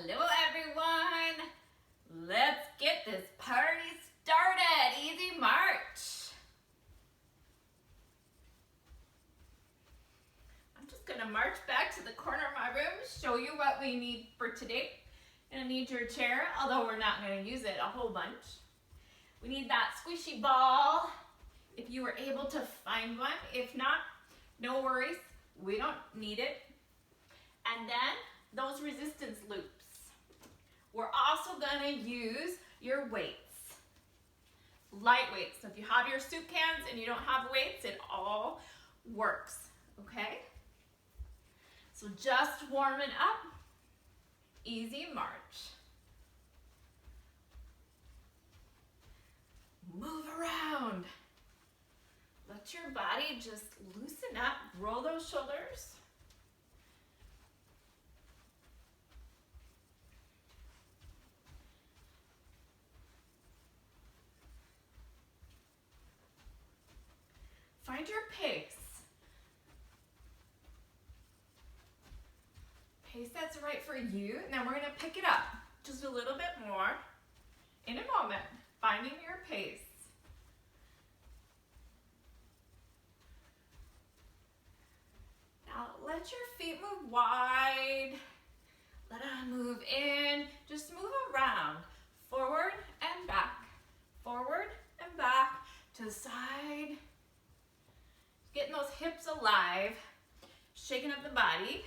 Hello everyone! Let's get this party started! Easy march! I'm just gonna march back to the corner of my room, show you what we need for today. Gonna need your chair, although we're not gonna use it a whole bunch. We need that squishy ball, if you were able to find one. If not, no worries, we don't need it. And then those resistance loops. We're also gonna use your weights. Light weights. So if you have your soup cans and you don't have weights, it all works, okay? So just warming up, easy march. Move around. Let your body just loosen up, roll those shoulders. Find your pace. Pace that's right for you. Now we're gonna pick it up just a little bit more in a moment, finding your pace. Now let your feet move wide. Let them move in. Just move around, forward and back, forward and back, to the side. Getting those hips alive, shaking up the body.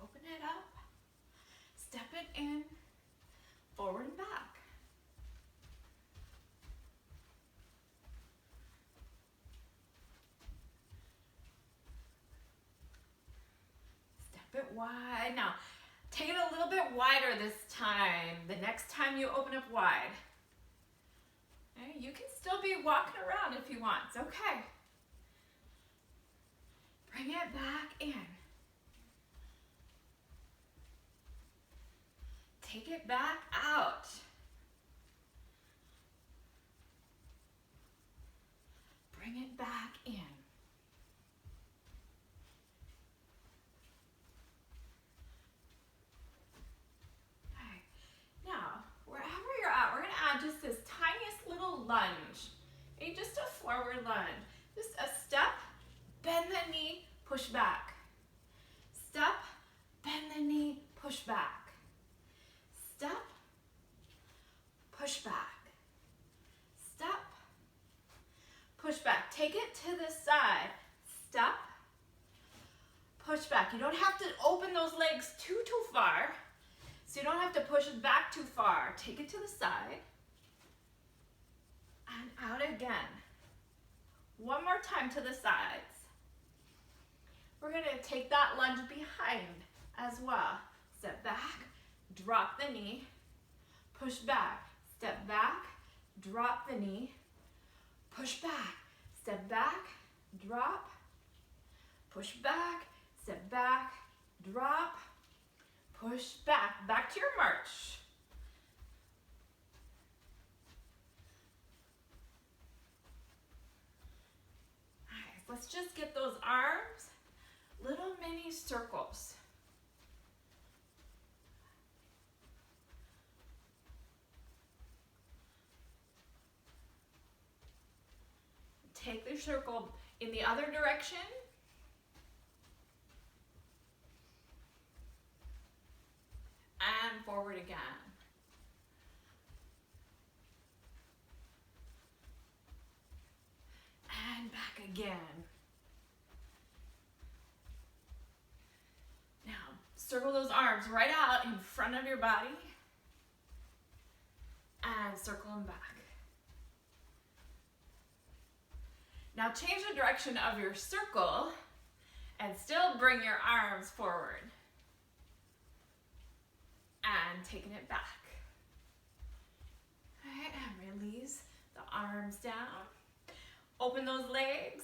Open it up, step it in, forward and back. Step it wide. Now, take it a little bit wider this time, the next time you open up wide. Okay, you can still be walking around if you want, it's okay. Bring it back in. Take it back out. Bring it back in. Okay. Now, wherever you're at, we're gonna add just this tiniest little lunge. Okay, just a forward lunge. Just a step, bend the knee, push back. Step, bend the knee, push back. Step, push back. Step, push back. Take it to the side. Step, push back. You don't have to open those legs too far, so you don't have to push it back too far. Take it to the side and out again. One more time to the sides. We're gonna take that lunge behind as well. Step back, drop the knee, push back. Step back, drop the knee, push back. Step back, drop, push back, step back, drop, push back. Back to your march. All right, let's just get those arms little mini circles. Take the circle in the other direction. And forward again. And back again. Now, circle those arms right out in front of your body. And circle them back. Now change the direction of your circle and still bring your arms forward. And taking it back. All right, and release the arms down. Open those legs.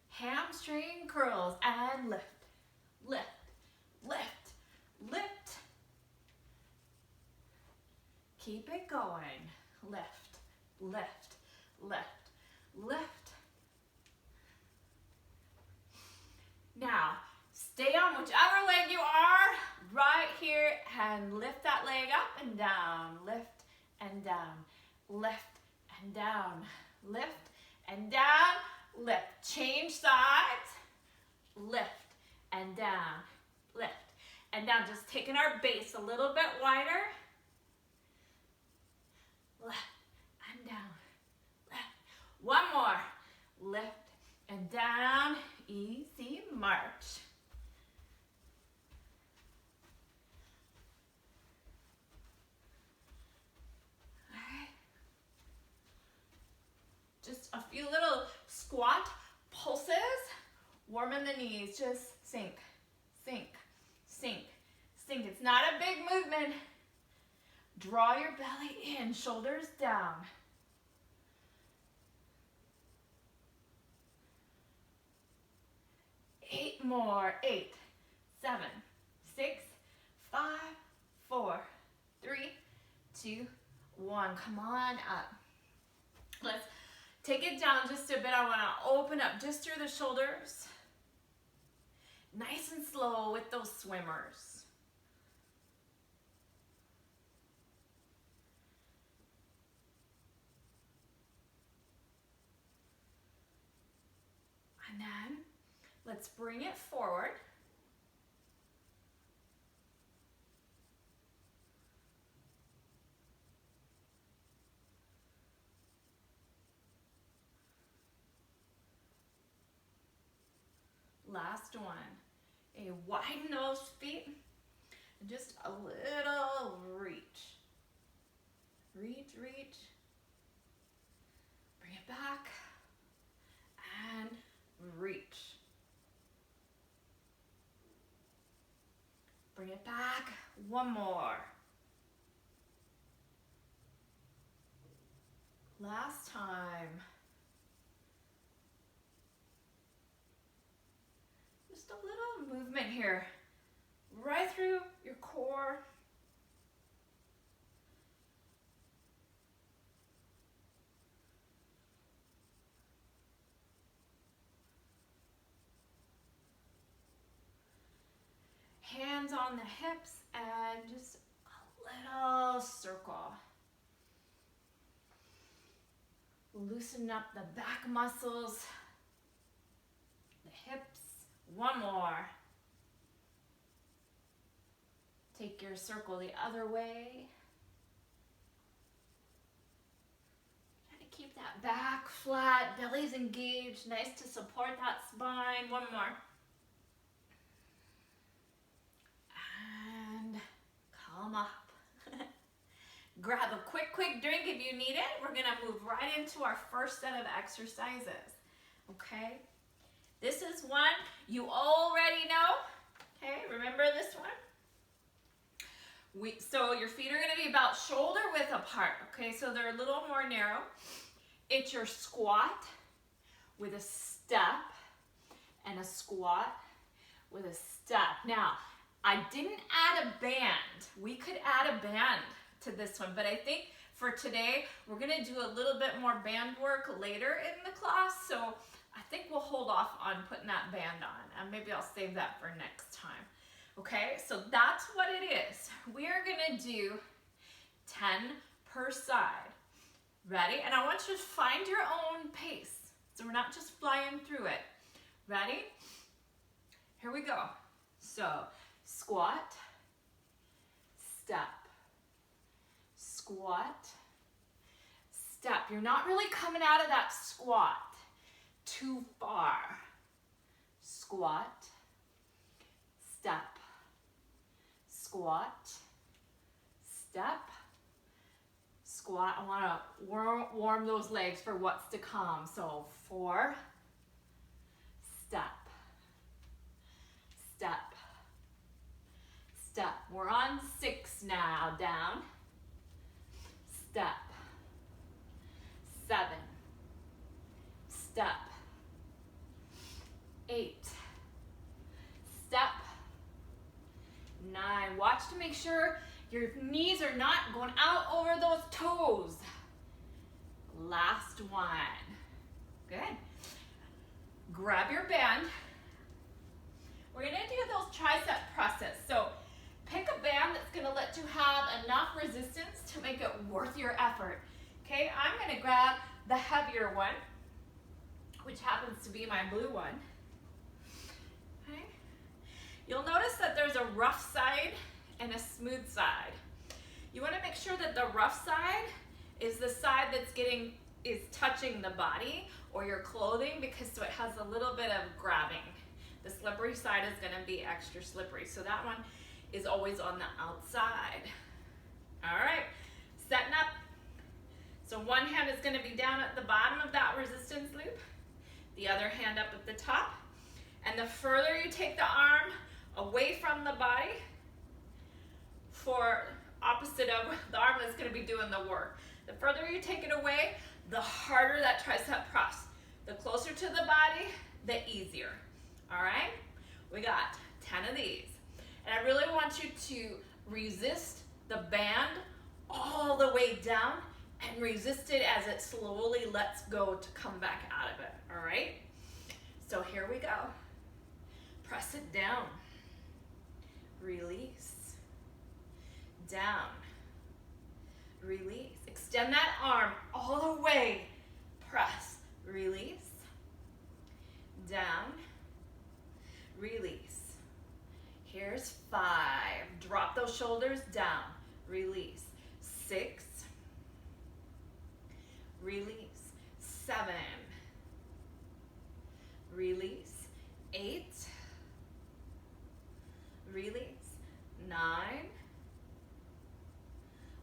Hamstring curls and lift, lift, lift, lift. Keep it going. Lift, lift, lift, lift. Now, stay on whichever leg you are. and lift that leg up and down, lift and down, lift and down, lift and down, lift. Change sides, lift and down, lift and down. Just taking our base a little bit wider. Left and down, left. One more. Lift and down, easy march. All right. Just a few little squat pulses. Warming the knees, just sink, sink, sink, sink. It's not a big movement. Draw your belly in, shoulders down. Eight more. 8, 7, 6, 5, 4, 3, 2, 1. Come on up. Let's take it down just a bit. I want to open up just through the shoulders. Nice and slow with those swimmers. And then let's bring it forward. Last one. A widen those feet and just a little reach. Reach, reach. Bring it back and reach. Bring it back. One more. Last time. Just a little movement here, right through your core. Hands on the hips and just a little circle. Loosen up the back muscles, the hips. One more. Take your circle the other way. Try to keep that back flat, belly's engaged. Nice to support that spine. One more. And come up. Grab a quick drink if you need it. We're gonna move right into our first set of exercises. Okay? This is one you already know. Okay, remember this one? So your feet are gonna be about shoulder width apart. Okay, so they're a little more narrow. It's your squat with a step and a squat with a step. Now, I didn't add a band. We could add a band to this one, but I think for today, we're gonna do a little bit more band work later in the class, so I think we'll hold off on putting that band on, and maybe I'll save that for next time. Okay, so that's what it is. We are gonna do 10 per side. Ready? And I want you to find your own pace, so we're not just flying through it. Ready? Here we go. So, squat, step, squat, step. You're not really coming out of that squat too far. Squat, step, squat, step, squat. I want to warm those legs for what's to come. So 4, step, step, step. We're on 6 now. Down, step, 7, step, 8, step, 9. Watch to make sure your knees are not going out over those toes. Last one. Good. Grab your band. We're gonna do those tricep presses. So pick a band that's gonna resistance to make it worth your effort. Okay, I'm gonna grab the heavier one, which happens to be my blue one. Okay, you'll notice that there's a rough side and a smooth side. You wanna make sure that the rough side is the side that's touching the body or your clothing, because so it has a little bit of grabbing. The slippery side is gonna be extra slippery. So that one is always on the outside. All right, setting up. So one hand is gonna be down at the bottom of that resistance loop, the other hand up at the top. And the further you take the arm away from the body, for opposite of the arm that's gonna be doing the work. The further you take it away, the harder that tricep press. The closer to the body, the easier. All right, we got 10 of these. And I really want you to resist the band all the way down and resist it as it slowly lets go to come back out of it, all right? So here we go. Press it down. Release. Down. Release. Extend that arm all the way. Press. Release. Down. Release. Here's 5. Drop those shoulders down. Release. 6. Release. 7. Release. 8. Release. 9.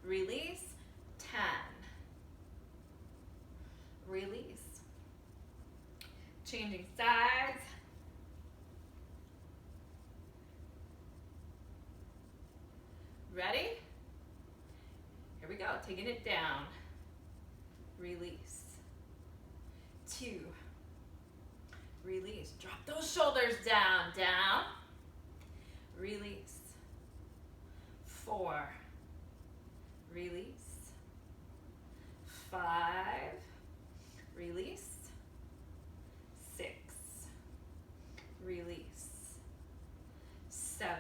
Release. 10. Release. Changing sides. Ready? Here we go, taking it down. Release. 2. Release. Drop those shoulders down, down. Release. 4. Release. 5. Release. 6. Release. 7.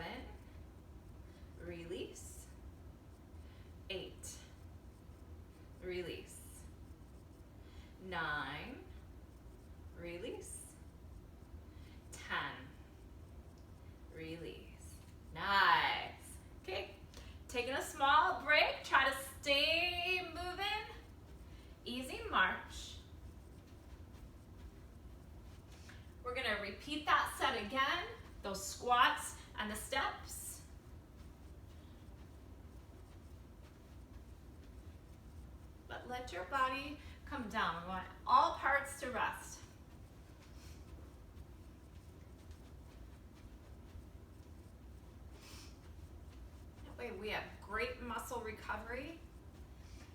Release. 8. Release. 9. Release. 10. Release. Nice. Okay, taking a small break. Try to stay moving. Easy march. We're gonna repeat that set again. Those squats and the steps. But let your body come down. We want all parts to rest. That way we have great muscle recovery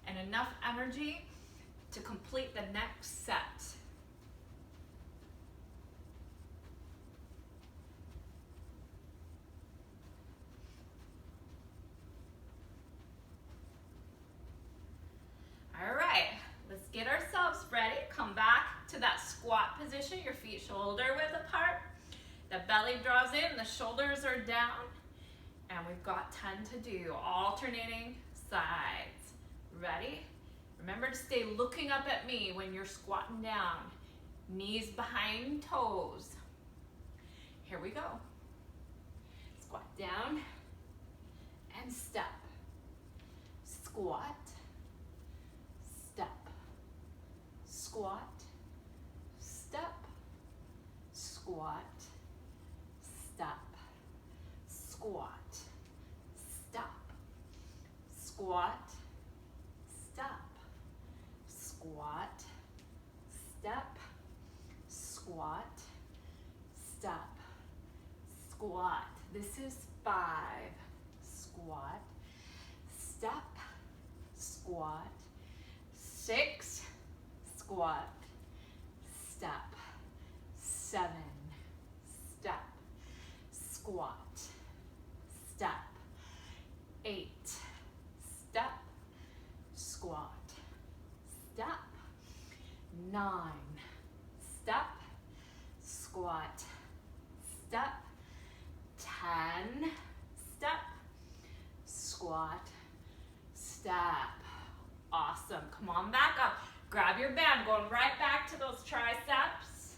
and enough energy to complete the next set. All right, let's get ourselves ready. Come back to that squat position, your feet shoulder width apart. The belly draws in, the shoulders are down, and we've got 10 to do, alternating sides. Ready? Remember to stay looking up at me when you're squatting down. Knees behind toes. Here we go. Squat down and step. Squat. Step, squat, step, squat, step, squat, step, squat, step, squat, step, squat, step, squat. This is 5. Squat, step, squat, 6, squat, step, 7, step, squat, step, 8, step, squat, step, 9, step, squat, step, 10, step, squat, step. Awesome. Come on back up. Grab your band, going right back to those triceps.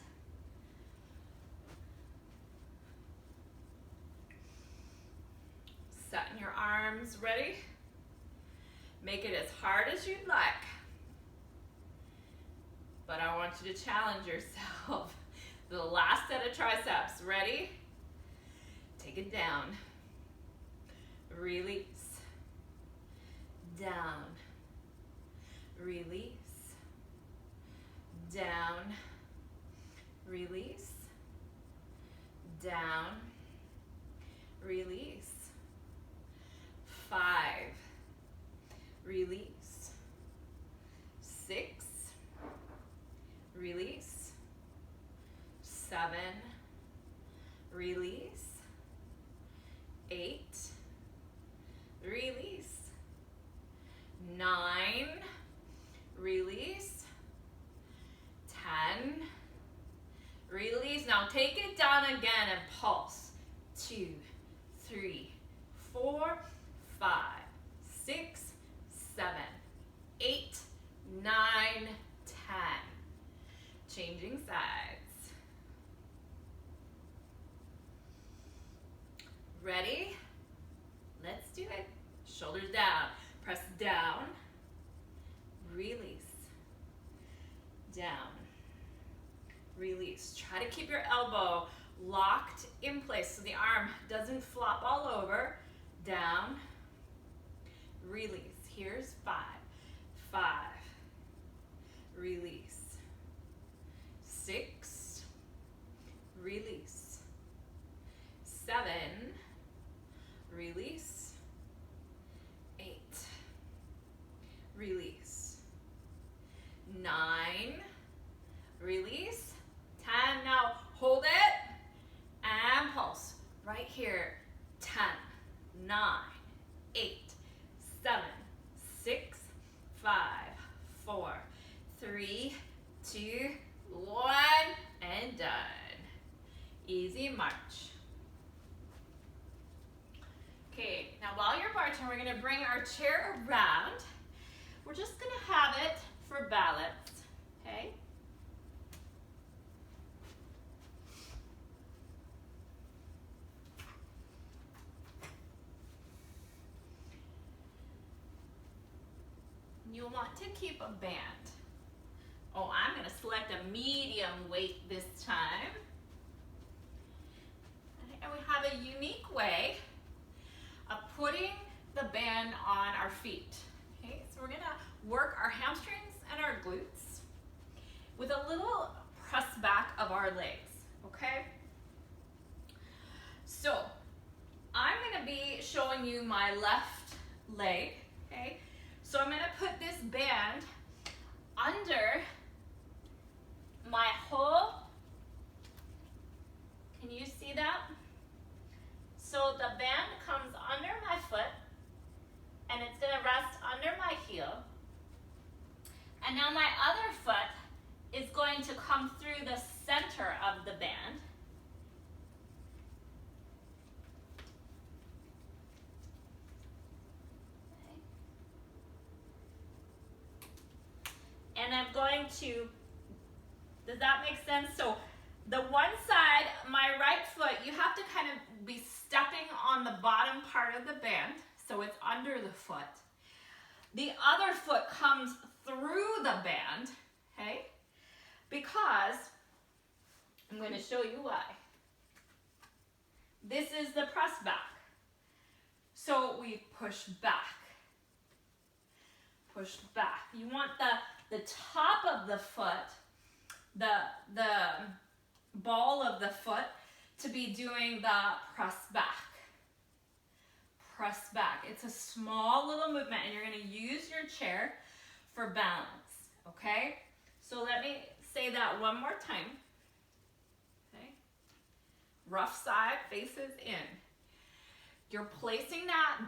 Setting your arms ready. Make it as hard as you'd like. But I want you to challenge yourself. The last set of triceps. Ready? Take it down. Release. Down. Release. Down. Release. Down. Release. 5. Release. 6. Release. 7. Release. 8. Release. 9. Release. 10. Release. Now take it down again and pulse. 2, 3, 4, 5, 6, 7, 8, 9, 10. Changing sides. Ready? Let's do it. Shoulders down. Press down. Release. Down. Release. Try to keep your elbow locked in place so the arm doesn't flop all over. Down. Release. Here's 5. 5. Release. 6. Release. 7. Release. 8. Release. 9. Release. 10. Now hold it and pulse. Right here. 10, 9, 8, 7, 6, 5, 4, 3, 2, 1, and done. Easy march. Okay, now while you're marching, we're gonna bring our chair around. We're just gonna have it for balance, okay? You'll want to keep a band. Oh, I'm gonna select a medium weight this time. And we have a unique way of putting the band on our feet. Okay, so we're gonna work our hamstrings and our glutes with a little press back of our legs, okay? So, I'm gonna be showing you my left leg, okay? So I'm gonna put this band under my whole, can you see that? So the band comes under my foot and it's gonna rest under my heel. And now my other foot is going to come through the center of the band. And I'm going to, does that make sense? So the one side, my right foot, you have to kind of be stepping on the bottom part of the band, so it's under the foot. The other foot comes through the band, okay? Because, I'm going to show you why. This is the press back. So we push back. Push back. You want the top of the foot, the ball of the foot, to be doing the press back. Press back. It's a small little movement and you're going to use your chair for balance, okay? So let me say that one more time. Okay? Rough side faces in. You're placing that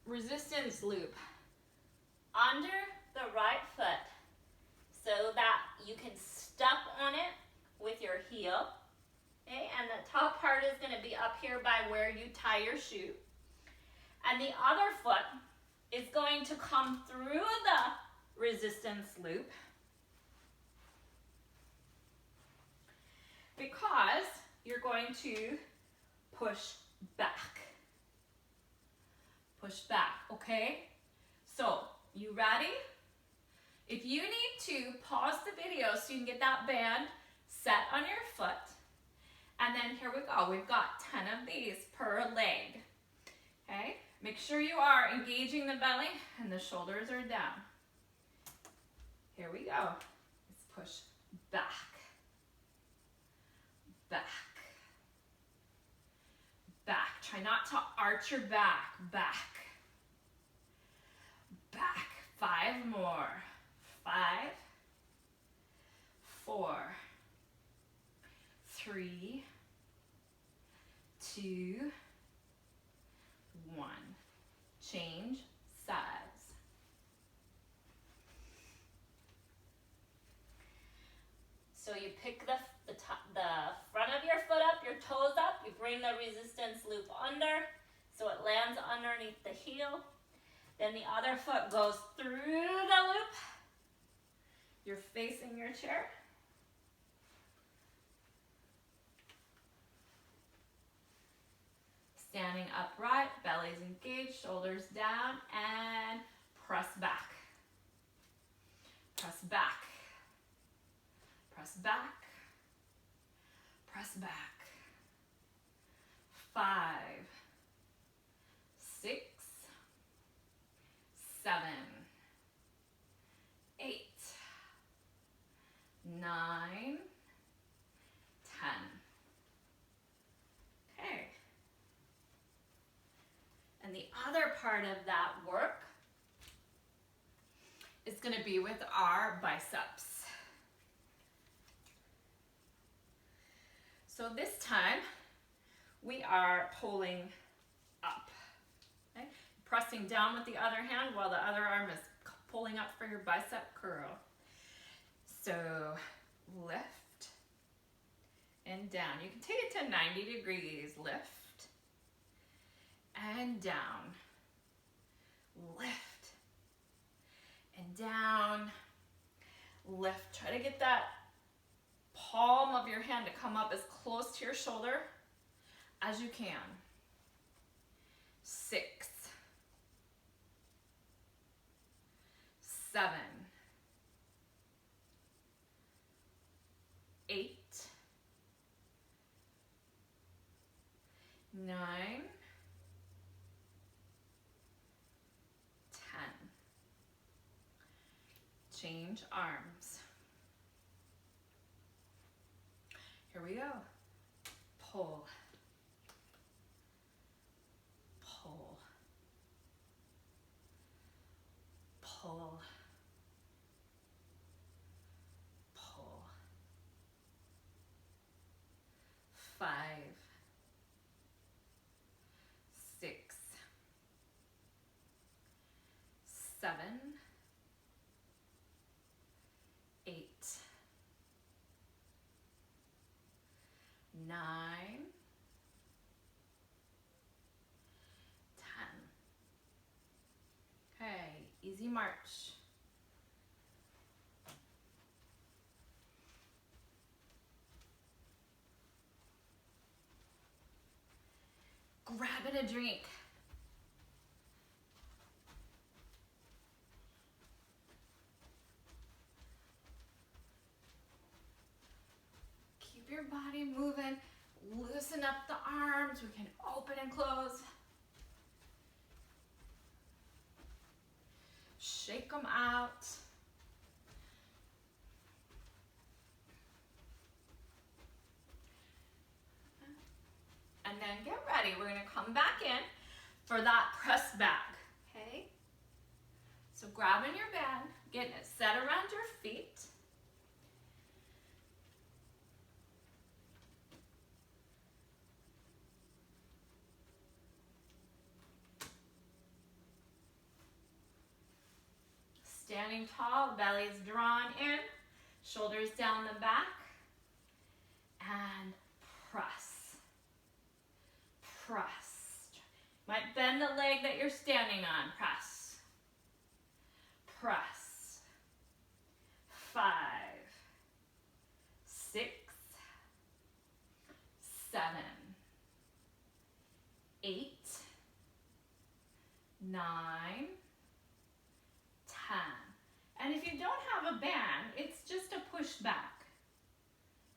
resistance loop under the right foot so that you can step on it with your heel. Okay? And the top part is going to be up here by where you tie your shoe. And the other foot is going to come through the resistance loop because you're going to push back. Push back, okay? So, you ready? If you need to, pause the video so you can get that band set on your foot. And then here we go. We've got 10 of these per leg. Okay? Make sure you are engaging the belly and the shoulders are down. Here we go. Let's push back. Back. Back. Try not to arch your back. Back. Back. 5 more. 5, 4, 3, 2, 1. Change sides. So you pick the front of your foot up, your toes up, you bring the resistance loop under so it lands underneath the heel. Then the other foot goes through the loop. You're facing your chair. Standing upright, belly's engaged, shoulders down, and press back. Press back. Press back. Press back. 5, 6, 7, 8, 9, 10. Okay. And the other part of that work is going to be with our biceps. So this time we are pulling up. Okay? Pressing down with the other hand while the other arm is pulling up for your bicep curl. So lift and down. You can take it to 90 degrees. Lift and down. Lift and down. Lift. Try to get that palm of your hand to come up as close to your shoulder as you can. 6, 7, 8, 9, 10. Change arms. Here we go. Pull. Pull. Pull. Pull. 5, 6, 7, 8, 9, 10. Okay, easy march. Grabbing a drink. Keep your body moving. Loosen up the arms. We can open and close. Shake them out. And then get ready. We're going to come back in for that press back. Okay? So grabbing your band, getting it set around your feet. Standing tall, belly's drawn in, shoulders down the back, and press. Press. Might bend the leg that you're standing on. Press. press. 5, 6, 7, 8, 9, 10. And if you don't have a band, it's just a push back.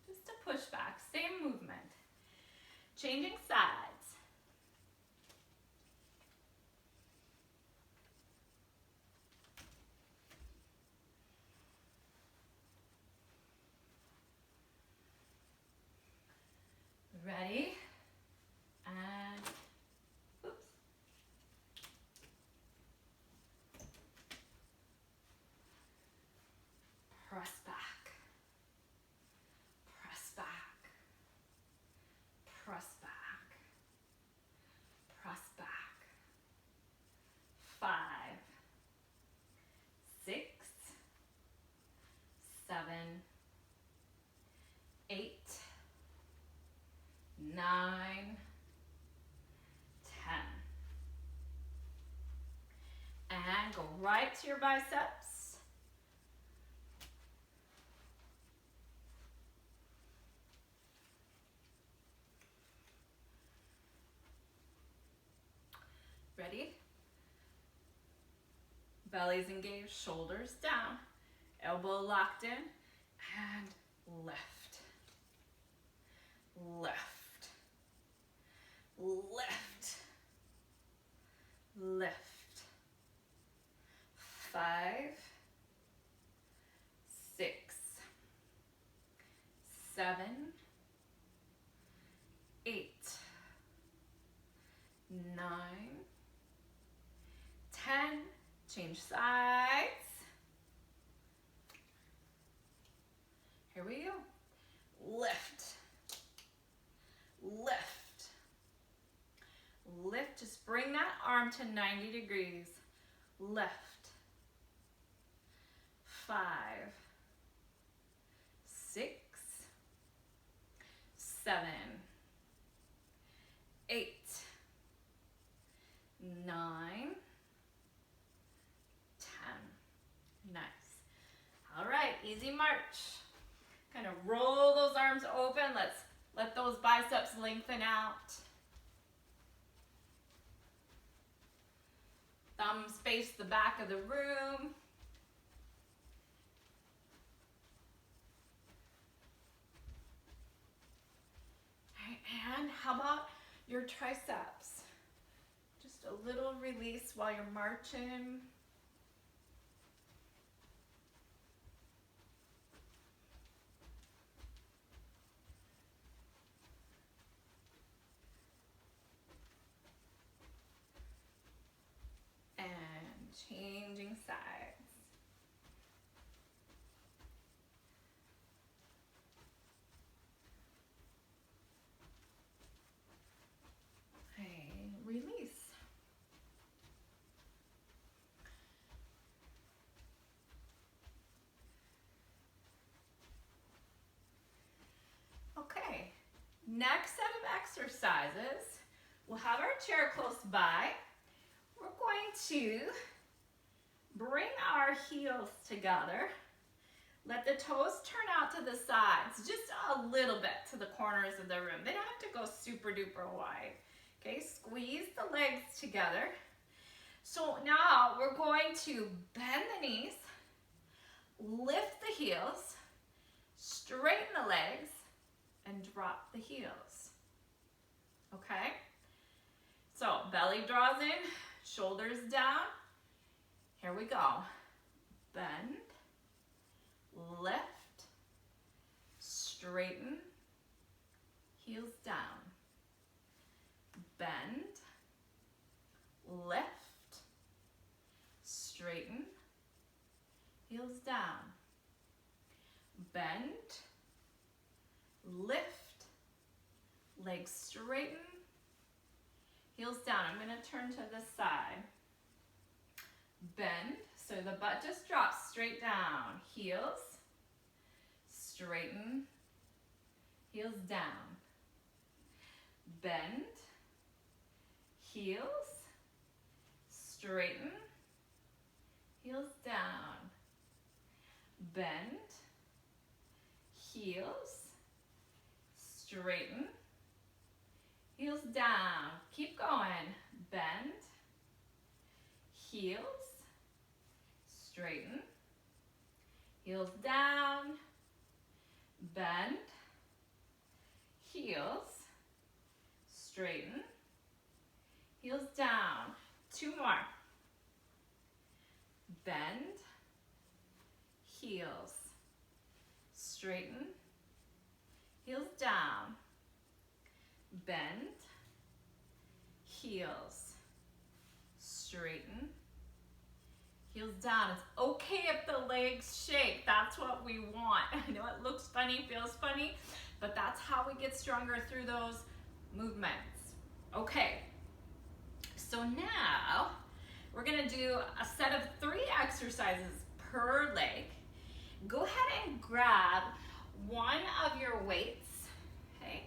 Just a push back, same movement. Changing sides. Ready? And oops. Press back. Press back. Press back. Press back. 5, 6, 7, 8, 9, 10. And go right to your biceps. Ready? Belly's engaged, shoulders down, elbow locked in, and lift. Lift. Lift. Lift. 5, 6, 7, 8, 9, 10. Change sides. Here we go. Lift. Lift. Lift. Just bring that arm to 90 degrees. Lift. 5, 6, 7, 8, 9, 10. Nice. All right, easy march. Kind of roll those arms open. Let's let those biceps lengthen out. Thumbs face the back of the room. And how about your triceps? Just a little release while you're marching. And changing sides. Release. Okay, next set of exercises. We'll have our chair close by. We're going to bring our heels together. Let the toes turn out to the sides, just a little bit to the corners of the room. They don't have to go super duper wide. Okay, squeeze the legs together. So now we're going to bend the knees, lift the heels, straighten the legs, and drop the heels. Okay? So belly draws in, shoulders down. Here we go. Bend, lift, straighten, heels down. Bend, lift, straighten, heels down. Bend, lift, legs straighten, heels down. I'm going to turn to this side. Bend, so the butt just drops straight down. Heels, straighten, heels down. Bend, heels, straighten, heels down, bend, heels, straighten, heels down, keep going, bend, heels, straighten, heels down, bend, heels, straighten, heels down. 2 more. Bend, heels, straighten, heels down, bend, heels, straighten, heels down. It's okay if the legs shake. That's what we want. I know it looks funny, feels funny, but that's how we get stronger through those movements. Okay, so now we're gonna do a set of 3 exercises per leg. Go ahead and grab one of your weights, okay?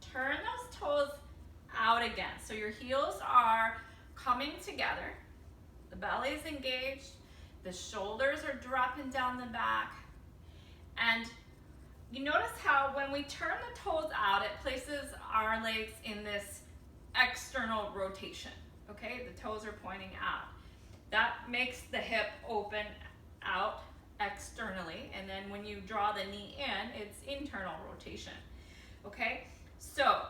Turn those toes out again. So your heels are coming together. The belly is engaged. The shoulders are dropping down the back. And you notice how when we turn the toes out, it places our legs in this external rotation, okay? The toes are pointing out. That makes the hip open out externally, and then when you draw the knee in, it's internal rotation, okay? So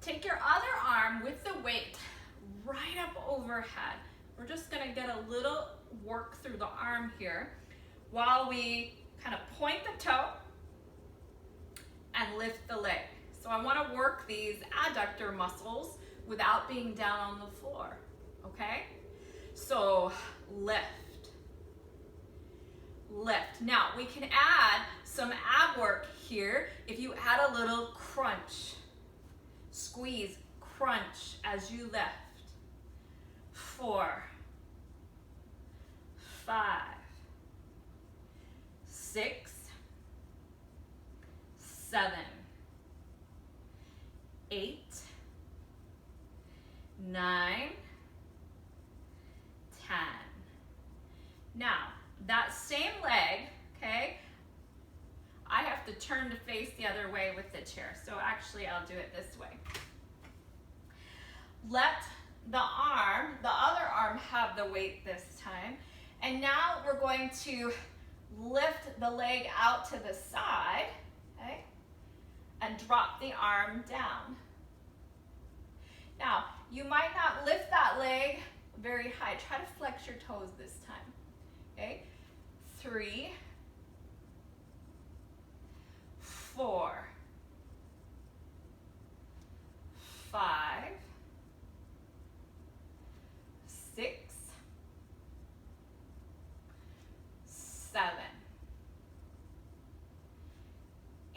take your other arm with the weight right up overhead. We're just gonna get a little work through the arm here while we kind of point the toe and lift the leg. So I want to work these adductor muscles without being down on the floor, okay? So lift, lift. Now we can add some ab work here if you add a little crunch. Squeeze, crunch as you lift. 4, 5, 6, 7, 8, 9, 10. Now, that same leg, okay, I have to turn to face the other way with the chair. So actually, I'll do it this way. Let the other arm have the weight this time. And now we're going to lift the leg out to the side, okay, and drop the arm down. Now, you might not lift that leg very high. Try to flex your toes this time, okay? 3, 4, 5, 6, 7,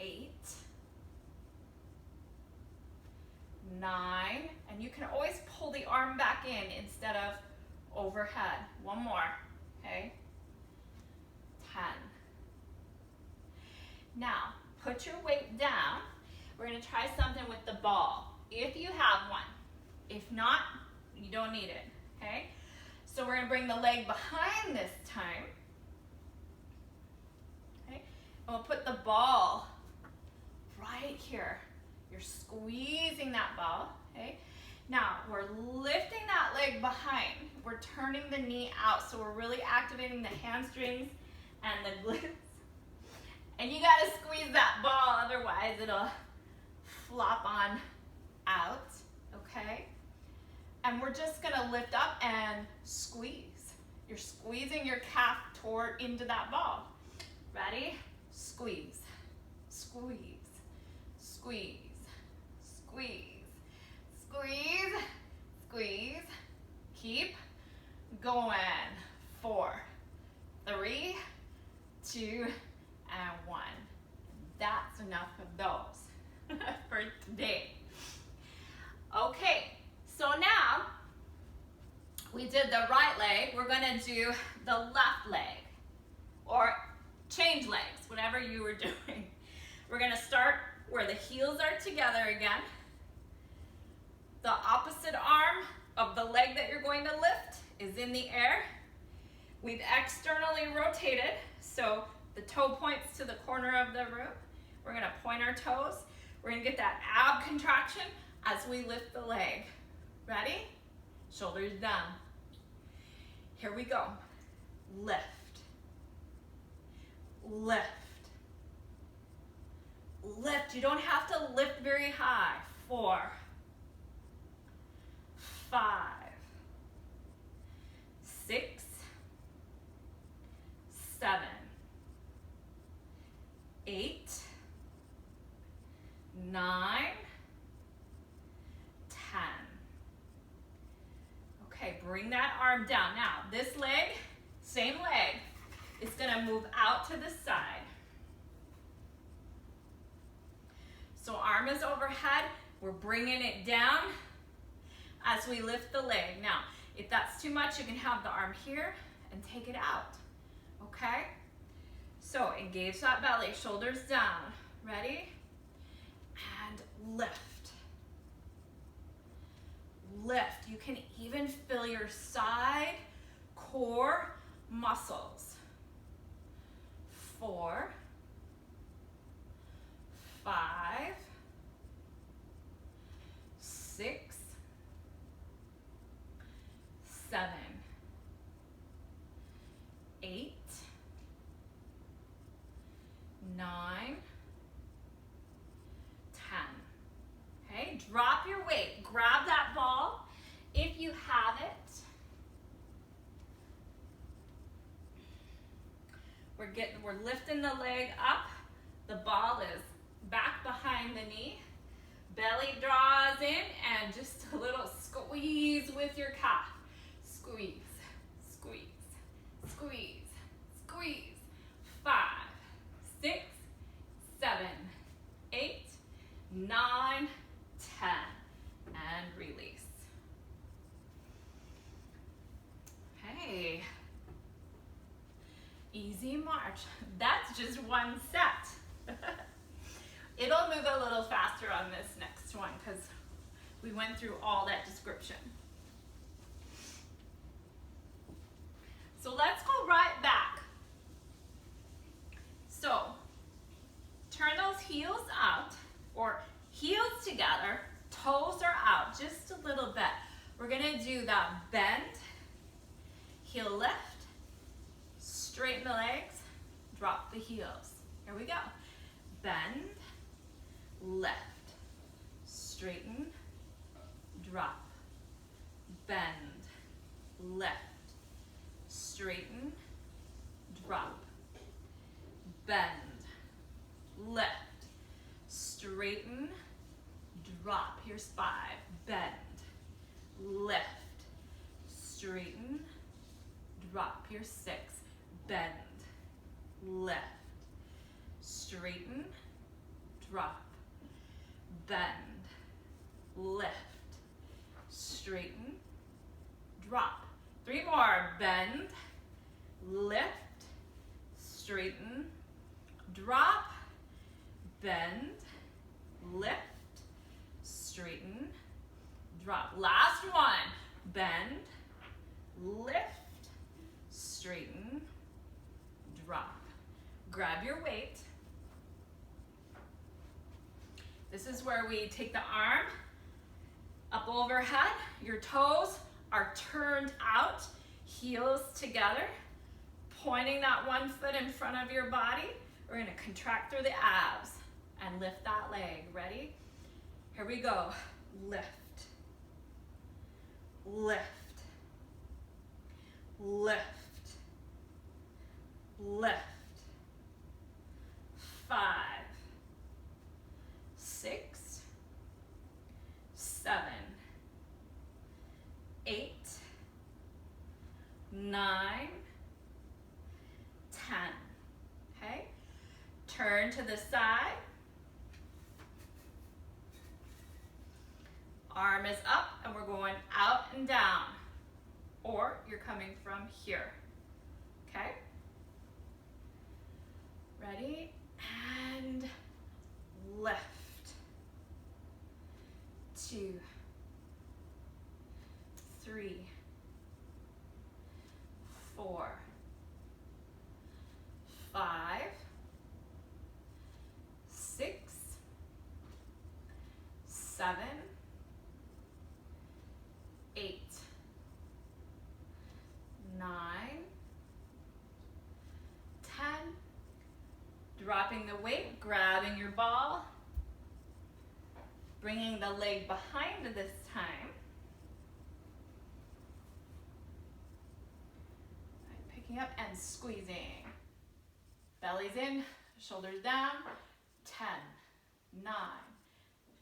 8, 9, and you can always pull the arm back in instead of overhead. One more, okay? 10. Now, put your weight down. We're gonna try something with the ball, if you have one. If not, you don't need it, okay? So we're gonna bring the leg behind this time. Okay, and we'll put the ball right here. You're squeezing that ball, okay? Now, we're lifting that leg behind. We're turning the knee out, so we're really activating the hamstrings and the glutes. And you gotta squeeze that ball, otherwise it'll flop on out, okay? And we're just gonna lift up and squeeze. You're squeezing your calf toward into that ball. Ready? Squeeze, squeeze, squeeze, squeeze, squeeze, squeeze. Keep going. 4, 3, 2, and 1. That's enough of those for today. Okay, so now we did the right leg. We're gonna do the left leg, or change legs, whatever you were doing. We're gonna start where the heels are together again. The opposite arm of the leg that you're going to lift is in the air. We've externally rotated, so the toe points to the corner of the room. We're gonna point our toes. We're gonna get that ab contraction as we lift the leg. Ready? Shoulders down. Here we go. Lift. Lift. Lift. You don't have to lift very high. 4, 5, 6, 7, 8, 9, 10. Okay, bring that arm down. Now, this leg, same leg, is gonna move out to the side. So arm is overhead, we're bringing it down as we lift the leg. Now, if that's too much, you can have the arm here and take it out, okay? So engage that belly, shoulders down. Ready? And lift. Lift. You can even feel your side core muscles. 4, 5, 6, 7, 8, 9, 10. Okay, drop your weight. Grab that ball if you have it. We're lifting the leg up. The ball is back behind the knee. Belly draws in and just a little squeeze with your calf. Squeeze, squeeze, squeeze, squeeze. 5, 6, 7, 8, 9, 10. And release. Hey. Easy march. That's just one set. It'll move a little faster on this next one because we went through all that description. So let's go right back. So turn those heels out, or heels together, toes are out just a little bit. We're gonna do that bend, heel lift, straighten the legs, drop the heels. Here we go. Bend, lift, straighten, drop, bend, lift, straighten, drop, bend, lift, straighten, drop. Here's 5. Bend, lift, straighten, drop. Here's 6. Bend, lift, straighten, drop, bend, lift, straighten, drop. 3 more. Bend, lift, straighten, drop, bend, lift, straighten, drop. Last one. Bend, lift, straighten, drop. Grab your weight. This is where we take the arm up overhead. Your toes are turned out, heels together, pointing that one foot in front of your body. We're gonna contract through the abs and lift that leg. Ready? Here we go. Lift, lift, lift, lift. 5, 6, 7, 8, 9, 10. Okay? Turn to the side. Arm is up and we're going out and down. Or you're coming from here. Okay? Ready? And lift. 2, 3, 4, 5, 6, 7, 8, 9, 10. Dropping the weight, grabbing your ball, bringing the leg behind this time. Picking up and squeezing. Belly's in, shoulders down. 10, 9,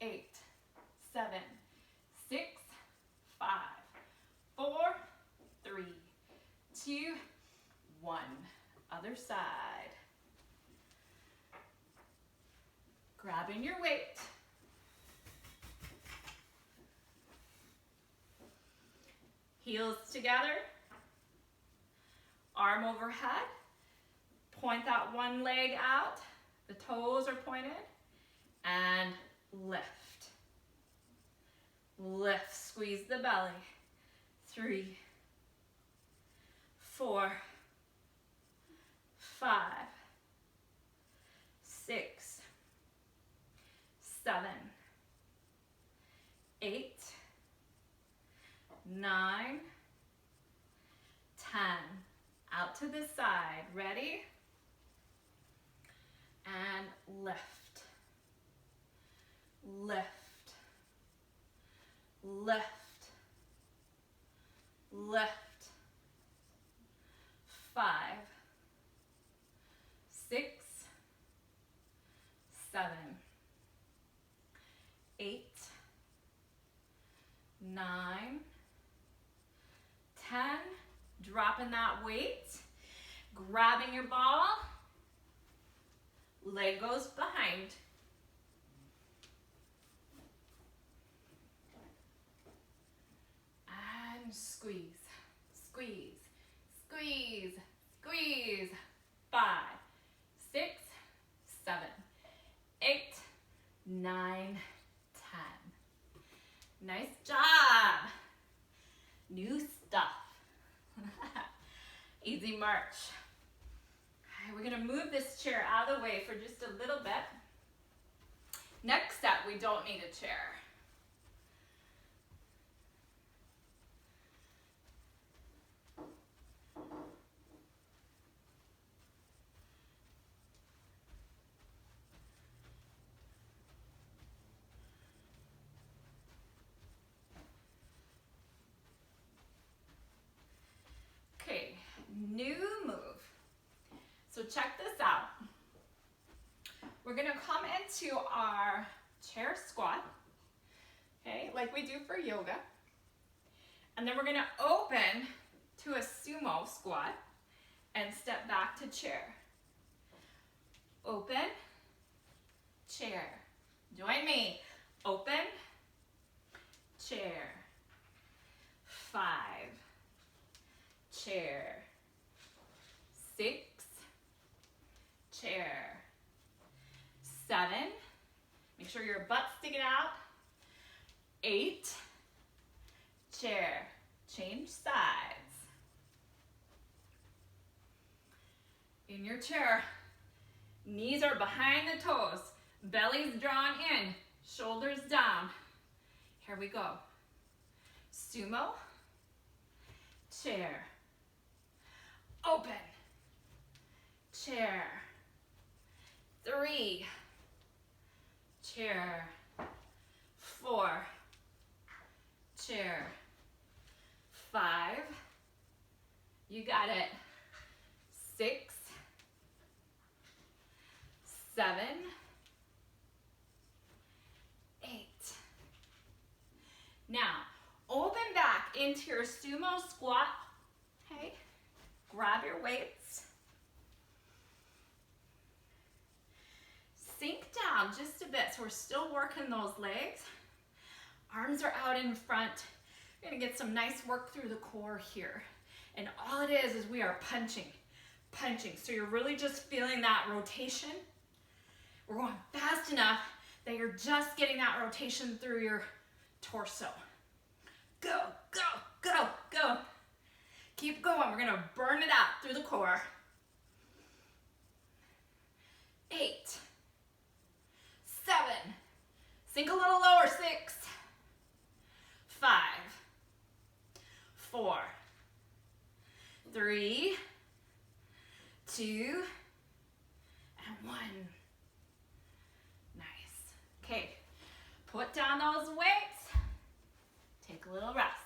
8, 7, 6, 5, 4, 3, 2, 1. Other side. Grabbing your weight. Heels together. Arm overhead. Point that one leg out. The toes are pointed. And lift. Lift. Squeeze the belly. 3, 4, 5, 6, 7, 8, 9, 10. Out to the side. Ready? And lift. Lift. Lift. Lift. 5, 6, 7, 8, 9, 10. Dropping that weight, grabbing your ball, leg goes behind. And squeeze, squeeze, squeeze, squeeze. 5, 6, 7, 8, 9, 10. Nice job. New stuff. Easy march. All right, we're gonna move this chair out of the way for just a little bit. Next step, we don't need a chair. Okay, new move. So check this out. We're gonna come into our chair squat, okay, like we do for yoga. And then we're gonna open to a sumo squat and step back to chair. Open, chair. Join me. Open, chair. 5, chair. 6, chair. 7, make sure your butt's sticking out. 8, chair. Change sides. In your chair, knees are behind the toes, belly's drawn in, shoulders down. Here we go. Sumo, chair. Open, chair. 3, chair. 4, chair. 5, you got it. 6, 7, 8. Now, open back into your sumo squat, okay? Grab your weights. Sink down just a bit, so we're still working those legs. Arms are out in front. We're gonna get some nice work through the core here. And all it is we are punching, punching. So you're really just feeling that rotation. We're going fast enough that you're just getting that rotation through your torso. Go, go, go, go. keep going. We're gonna burn it out through the core. 8, 7, sink a little lower, 6, 5, 4, 3, 2, and 1. Nice. Okay, put down those weights. Take a little rest.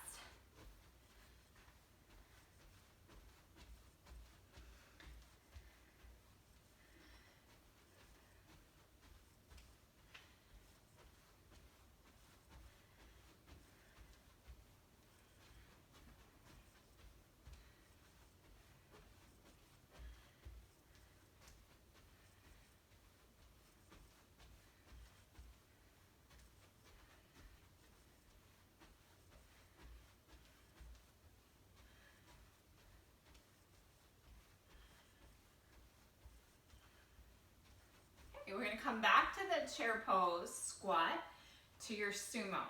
We're going to come back to the chair pose squat to your sumo.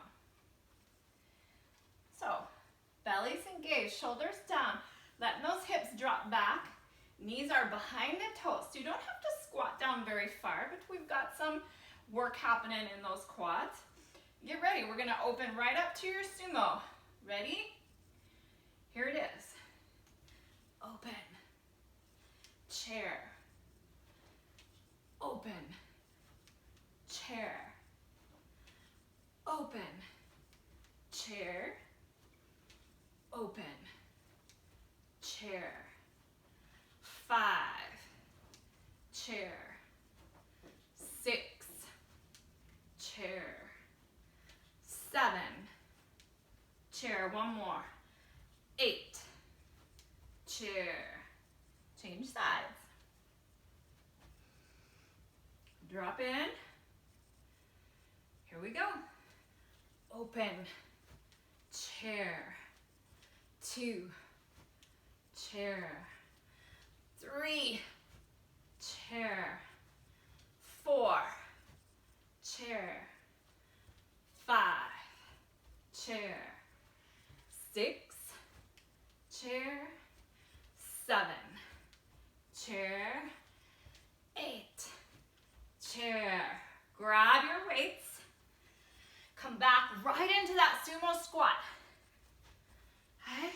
So, belly's engaged, shoulders down, letting those hips drop back, knees are behind the toes. So you don't have to squat down very far, but we've got some work happening in those quads. Get ready, we're going to open right up to your sumo. Ready? Here it is. Open, chair, open, chair, open, chair, open, chair, 5, chair, 6, chair, 7, chair, one more, 8, chair, change sides. Drop in. Here we go. Open, chair, 2, chair, 3, chair, 4, chair, 5, chair, 6, chair, 7, chair, 8, chair. Grab your weights. Come back right into that sumo squat. Okay?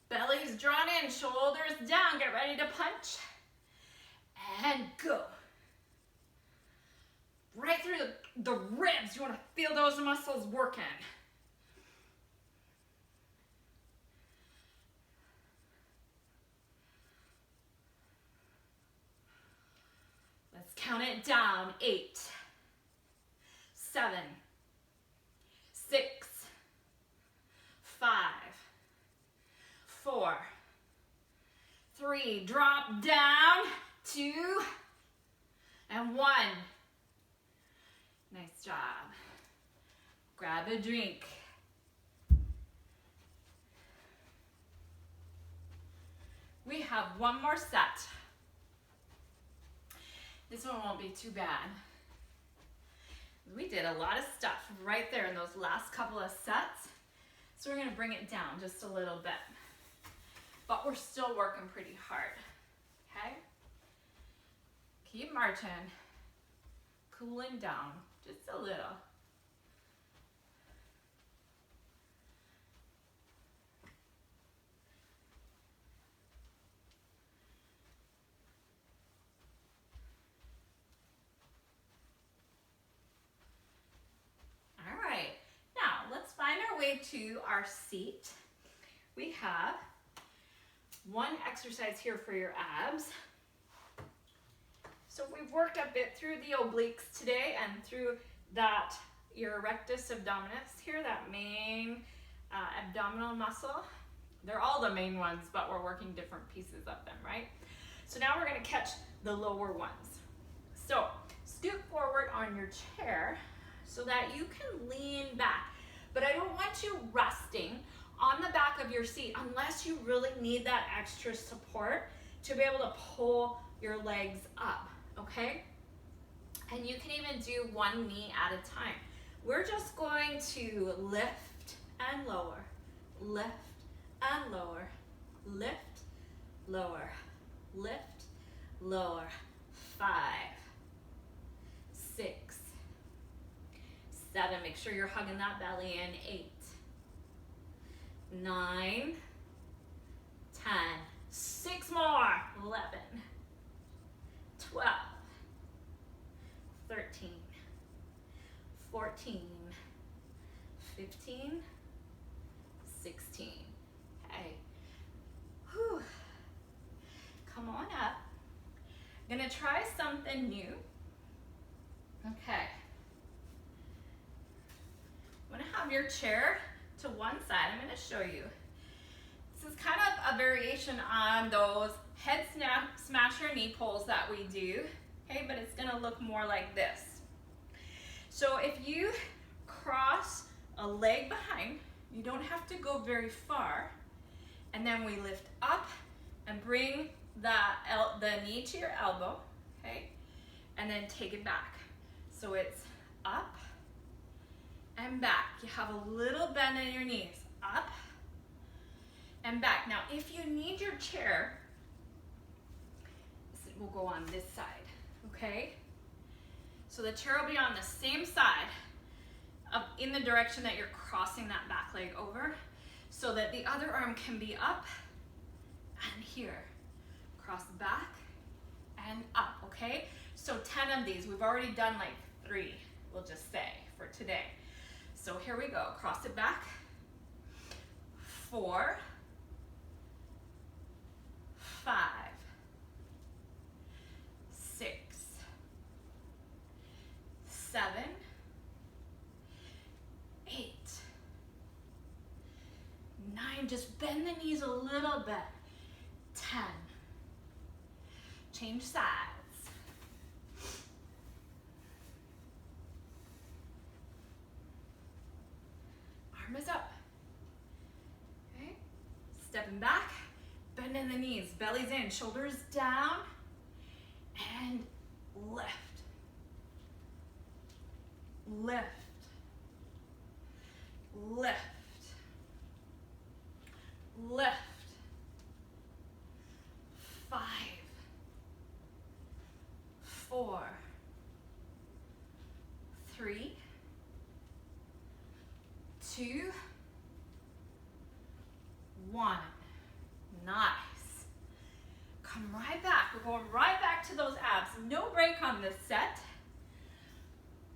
Belly's drawn in, shoulders down. Get ready to punch. And go. Right through the ribs. You want to feel those muscles working. Let's count it down. 8, 7, 6, 5, 4, 3, drop down, 2, and 1. Nice job. Grab a drink. We have one more set. This one won't be too bad. We did a lot of stuff right there in those last couple of sets. So we're gonna bring it down just a little bit. But we're still working pretty hard, okay? Keep marching, cooling down just a little. To our seat. We have one exercise here for your abs. So we've worked a bit through the obliques today and through that your rectus abdominis here, that main abdominal muscle. They're all the main ones, but we're working different pieces of them, right? So now we're going to catch the lower ones. So scoot forward on your chair so that you can lean back. But I don't want you resting on the back of your seat unless you really need that extra support to be able to pull your legs up, okay? And you can even do one knee at a time. We're just going to lift and lower, lift and lower. Lift, lower, lift, lower. 5, 6, 7. Make sure you're hugging that belly in. 8, 9, 10. 6 more. 11, 12, 13, 14, 15, 16. Okay. Whew. Come on up. I'm gonna try something new. Okay. I'm gonna have your chair to one side. I'm gonna show you. This is kind of a variation on those head smasher knee pulls that we do. Okay, but it's gonna look more like this. So if you cross a leg behind, you don't have to go very far, and then we lift up and bring the knee to your elbow, okay, and then take it back. So it's up and back. You have a little bend in your knees, up and back. Now, if you need your chair, we'll go on this side, okay? So the chair will be on the same side, up in the direction that you're crossing that back leg over, so that the other arm can be up and here. Cross back and up, okay? So 10 of these. We've already done like 3, we'll just say, for today. So here we go. Cross it back. 4, 5, 6, 7, 8, 9. Just bend the knees a little bit. 10. Change sides. Arm is up. Okay. Stepping back, bending the knees, belly's in, shoulders down, and lift. Lift. Lift. Lift. 5, 4, 3, 2, 1. Nice. Come right back. We're going right back to those abs. No break on this set.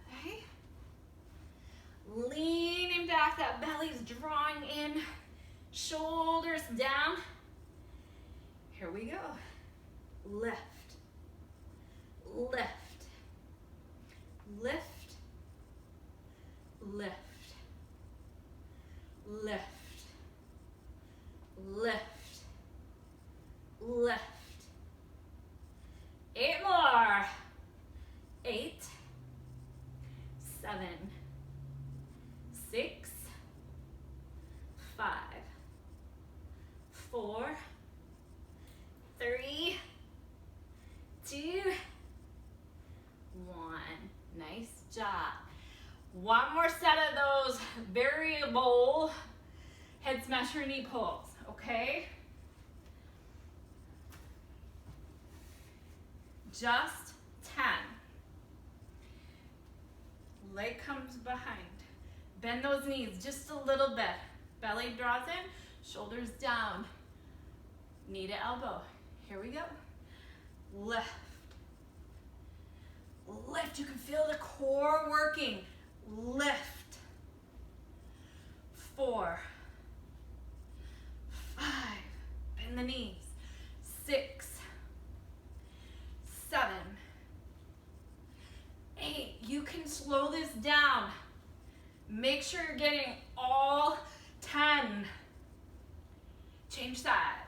Okay. Leaning back, that belly's drawing in, shoulders down. Here we go. Lift, lift, lift, lift, lift, lift, lift. 8 more. 8, 7, 6, 5, 4, 3, 2, 1. Nice job. One more set of those variable head smasher knee pulls, okay? Just 10. Leg comes behind. Bend those knees just a little bit. Belly draws in, shoulders down. Knee to elbow. Here we go. Lift. Lift. You can feel the core working. Lift. 4, 5. Bend the knees. 6, 7, 8. You can slow this down. Make sure you're getting all 10. Change sides.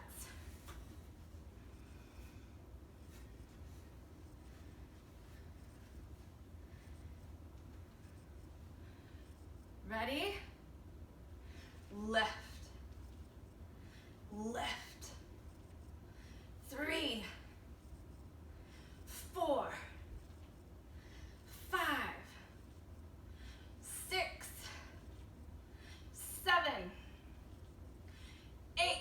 Ready? Lift. Lift. 3, 4, 5, 6, 7, 8.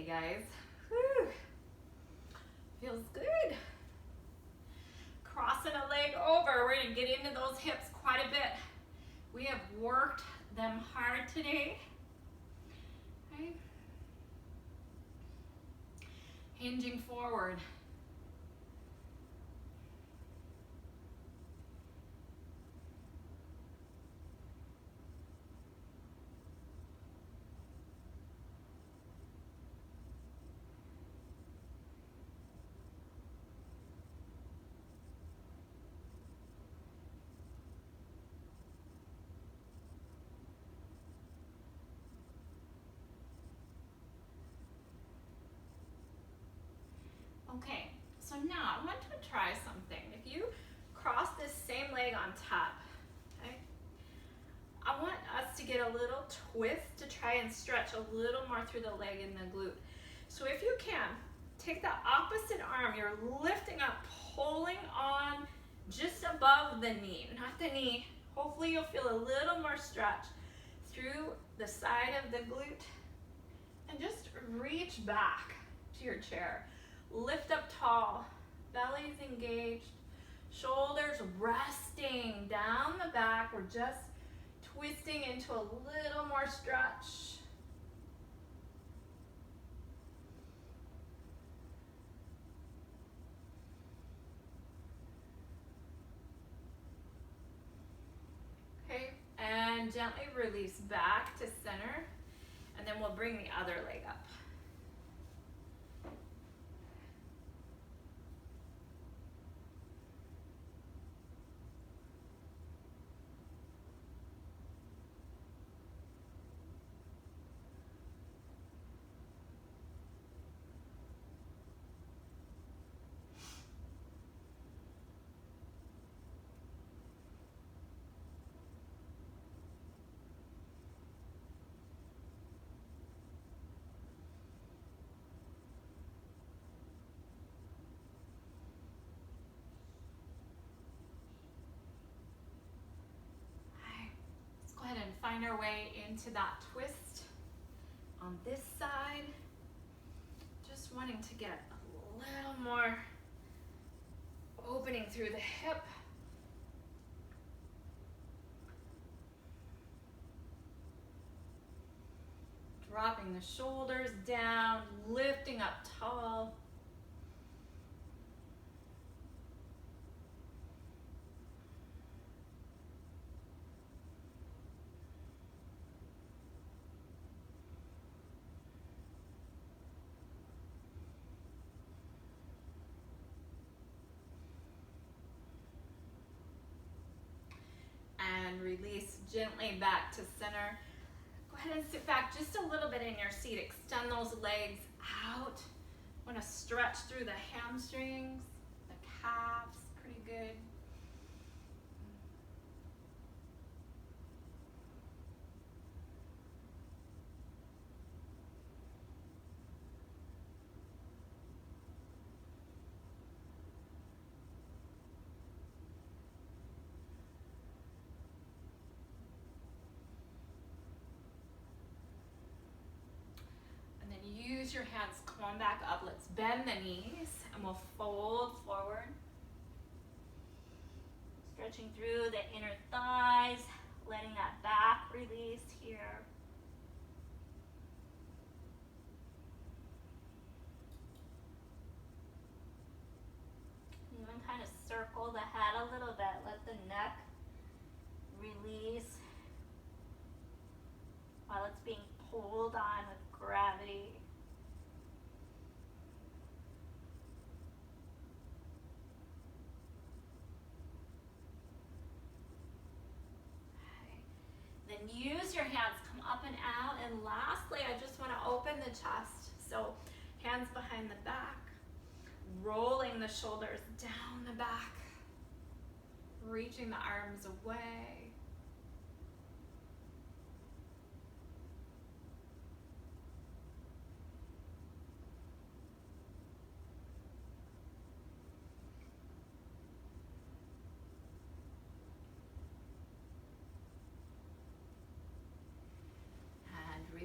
guys. Whew. Feels good. Crossing a leg over. We're going to get into those hips quite a bit. We have worked them hard today. Okay. Hinging forward. Okay, so now I want to try something. If you cross this same leg on top, okay, I want us to get a little twist to try and stretch a little more through the leg and the glute. So if you can, take the opposite arm, you're lifting up, pulling on just above the knee, not the knee. Hopefully you'll feel a little more stretch through the side of the glute, and just reach back to your chair. Lift up tall, belly's engaged, shoulders resting down the back. We're just twisting into a little more stretch. Okay, and gently release back to center, and then we'll bring the other leg up. Go ahead and find our way into that twist on this side. Just wanting to get a little more opening through the hip. Dropping the shoulders down, lifting up tall. And release gently back to center. Go ahead and sit back just a little bit in your seat. Extend those legs out. Want to stretch through the hamstrings, the calves, pretty good. Use your hands, come on back up. Let's bend the knees and we'll fold forward. Stretching through the inner thighs, letting that back release here. Even kind of circle the head a little bit. Let the neck release while it's being pulled on with gravity. Then use your hands, come up and out. And lastly, I just want to open the chest. So hands behind the back, rolling the shoulders down the back, reaching the arms away.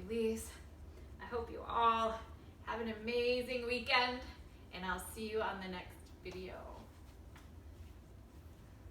Release. I hope you all Have an amazing weekend, and I'll see you on the next video.